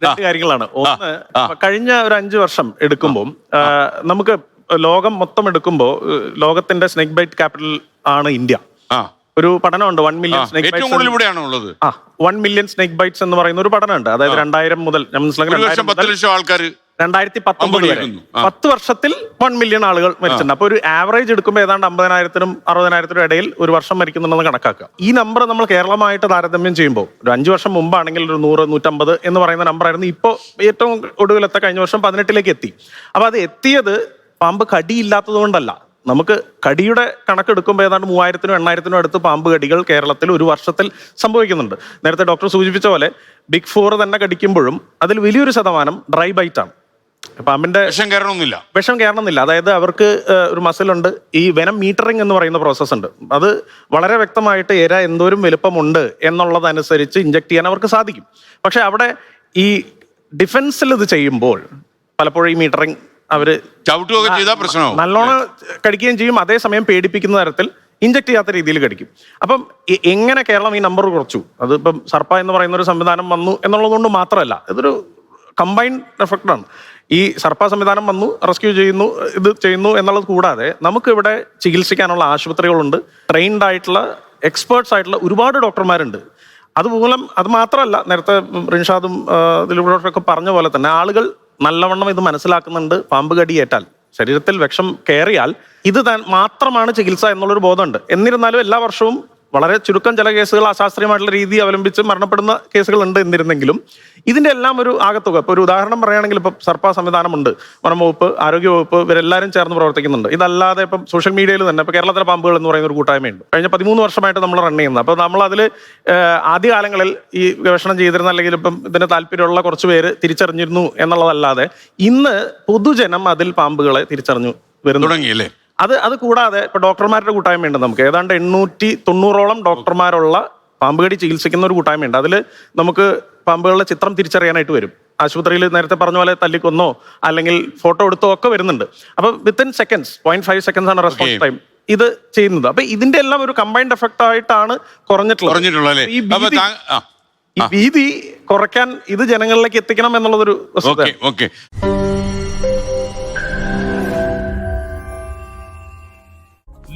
രണ്ട് കാര്യങ്ങളാണ്. ഒന്ന്, കഴിഞ്ഞ ഒരു 5 വർഷം എടുക്കുമ്പോൾ നമുക്ക് ലോകം മൊത്തം എടുക്കുമ്പോൾ ലോകത്തിന്റെ സ്നേക്ക് ബൈറ്റ് ക്യാപിറ്റൽ ആണ് ഇന്ത്യ. ഒരു പഠനമുണ്ട് 1 million snake bites. 1 million snake bites എന്ന് പറയുന്ന ഒരു പഠനമുണ്ട്. അതായത് 2000 മുതൽ 2019 വരെ 10 വർഷത്തിൽ 1 മില്യൺ ആളുകൾ മരിച്ചിട്ടുണ്ട്. അപ്പൊ ഒരു ആവറേജ് എടുക്കുമ്പോൾ ഏതാണ്ട് 50,000-നും 60,000-നും ഇടയിൽ ഒരു വർഷം മരിക്കുന്നുണ്ടെന്ന് കണക്കാക്കുക. ഈ നമ്പർ നമ്മൾ കേരളമായിട്ട് താരതമ്യം ചെയ്യുമ്പോൾ ഒരു 5 വർഷം മുമ്പാണെങ്കിൽ ഒരു 100-150 എന്ന് പറയുന്ന നമ്പറായിരുന്നു. ഇപ്പോൾ ഏറ്റവും ഒടുവിലത്തെ കഴിഞ്ഞ വർഷം 18ലേക്ക് എത്തി. അപ്പൊ അത് എത്തിയത് പാമ്പ് കടിയില്ലാത്തത് കൊണ്ടല്ല. നമുക്ക് കടിയുടെ കണക്കെടുക്കുമ്പോൾ ഏതാണ്ട് 3000-നും 8,000-നും അടുത്ത് പാമ്പ് കടികൾ കേരളത്തിൽ ഒരു വർഷത്തിൽ സംഭവിക്കുന്നുണ്ട്. നേരത്തെ ഡോക്ടർ സൂചിപ്പിച്ച പോലെ Big 4 തന്നെ കടിക്കുമ്പോഴും അതിൽ വലിയൊരു ശതമാനം ഡ്രൈ ബൈറ്റ് ആണ്. പാമ്പിന്റെ വിഷം കയറണമെന്നില്ല. അതായത് അവർക്ക് ഒരു മസിലുണ്ട്, ഈ വെനം മീറ്ററിംഗ് എന്ന് പറയുന്ന പ്രോസസ് ഉണ്ട്. അത് വളരെ വ്യക്തമായിട്ട് ഇര എന്തോരം വലുപ്പമുണ്ട് എന്നുള്ളതനുസരിച്ച് ഇഞ്ചക്ട് ചെയ്യാൻ അവർക്ക് സാധിക്കും. പക്ഷെ അവിടെ ഈ ഡിഫൻസിൽ ഇത് ചെയ്യുമ്പോൾ പലപ്പോഴും ഈ മീറ്ററിംഗ് അവര് നല്ലോണം കടിക്കുകയും ചെയ്യും. അതേസമയം പേടിപ്പിക്കുന്ന തരത്തിൽ ഇഞ്ചക്ട് ചെയ്യാത്ത രീതിയിൽ കടിക്കും. അപ്പം എങ്ങനെ കേരളം ഈ നമ്പർ കുറച്ചു? അതിപ്പം സർപ്പ എന്ന് പറയുന്ന ഒരു സംവിധാനം വന്നു എന്നുള്ളതുകൊണ്ട് മാത്രമല്ല, ഇതൊരു കമ്പൈൻഡ് എഫക്റ്റാണ്. ഈ സർപ്പ സംവിധാനം വന്നു, റെസ്ക്യൂ ചെയ്യുന്നു, ഇത് ചെയ്യുന്നു എന്നുള്ളത് കൂടാതെ നമുക്കിവിടെ ചികിത്സിക്കാനുള്ള ആശുപത്രികളുണ്ട്. ട്രെയിൻഡ് ആയിട്ടുള്ള എക്സ്പേർട്സ് ആയിട്ടുള്ള ഒരുപാട് ഡോക്ടർമാരുണ്ട്. അതുമൂലം അത് മാത്രമല്ല, നേരത്തെ റിൻഷാദും ദിലീപ് ഡോക്ടറൊക്കെ പറഞ്ഞ പോലെ തന്നെ ആളുകൾ നല്ലവണ്ണം ഇത് മനസ്സിലാക്കുന്നുണ്ട്. പാമ്പ് കടിയേറ്റാൽ, ശരീരത്തിൽ വിഷം കയറിയാൽ ഇത് മാത്രമാണ് ചികിത്സ എന്നുള്ളൊരു ബോധമുണ്ട്. എന്നിരുന്നാലും എല്ലാ വർഷവും വളരെ ചുരുക്കം ചില കേസുകൾ അശാസ്ത്രീയമായിട്ടുള്ള രീതി അവലംബിച്ച് മരണപ്പെടുന്ന കേസുകൾ ഉണ്ട്. എന്നിരുന്നെങ്കിലും ഇതിന്റെ എല്ലാം ഒരു ആകത്തുക. ഇപ്പൊ ഒരു ഉദാഹരണം പറയുകയാണെങ്കിൽ, ഇപ്പൊ സർപ്പ സംവിധാനമുണ്ട്, വനം വകുപ്പ്, ആരോഗ്യ വകുപ്പ്, ഇവരെല്ലാവരും ചേർന്ന് പ്രവർത്തിക്കുന്നുണ്ട്. ഇതല്ലാതെ ഇപ്പം സോഷ്യൽ മീഡിയയിൽ തന്നെ ഇപ്പൊ കേരളത്തിലെ പാമ്പുകൾ എന്ന് പറയുന്ന ഒരു കൂട്ടായ്മയുണ്ട്. കഴിഞ്ഞ 13 വർഷമായിട്ട് നമ്മൾ റൺ ചെയ്യുന്നത്. അപ്പൊ നമ്മൾ അതിൽ ആദ്യകാലങ്ങളിൽ ഈ ഗവേഷണം ചെയ്തിരുന്ന, അല്ലെങ്കിൽ ഇപ്പം ഇതിന് താല്പര്യമുള്ള കുറച്ച് പേര് തിരിച്ചറിഞ്ഞിരുന്നു എന്നുള്ളതല്ലാതെ ഇന്ന് പൊതുജനം അതിൽ പാമ്പുകളെ തിരിച്ചറിഞ്ഞു വരുന്നു തുടങ്ങിയല്ലേ. അത് കൂടാതെ ഇപ്പൊ ഡോക്ടർമാരുടെ കൂട്ടായ്മയുണ്ട്. നമുക്ക് ഏതാണ്ട് 890ഓളം ഡോക്ടർമാരുള്ള പാമ്പുകടി ചികിത്സിക്കുന്ന ഒരു കൂട്ടായ്മയുണ്ട്. അതിൽ നമുക്ക് പാമ്പുകളുടെ ചിത്രം തിരിച്ചറിയാനായിട്ട് വരും. ആശുപത്രിയിൽ നേരത്തെ പറഞ്ഞ പോലെ തല്ലിക്കൊന്നോ അല്ലെങ്കിൽ ഫോട്ടോ എടുത്തോ ഒക്കെ വരുന്നുണ്ട്. അപ്പൊ വിത്തിൻ സെക്കൻഡ്സ്, 0.5 സെക്കൻഡ്സ് ആണ് റെസ്പോൺസ് ടൈം ഇത് ചെയ്യുന്നത്. അപ്പൊ ഇതിന്റെ എല്ലാം ഒരു കമ്പൈൻഡ് എഫക്റ്റ് ആയിട്ടാണ് കുറഞ്ഞിട്ടുള്ളത്. ഈ ഭീതി കുറയ്ക്കാൻ ഇത് ജനങ്ങളിലേക്ക് എത്തിക്കണം എന്നുള്ളതൊരു വസ്തുത.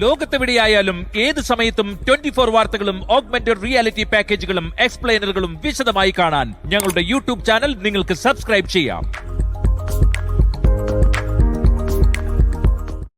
ലോകത്തെവിടെയായാലും ഏത് സമയത്തും 24 വാർത്തകളും ഓഗ്മെന്റഡ് റിയാലിറ്റി പാക്കേജുകളും എക്സ്പ്ലെയിനറുകളും വിശദമായി കാണാൻ ഞങ്ങളുടെ യൂട്യൂബ് ചാനൽ നിങ്ങൾക്ക് സബ്സ്ക്രൈബ് ചെയ്യാം.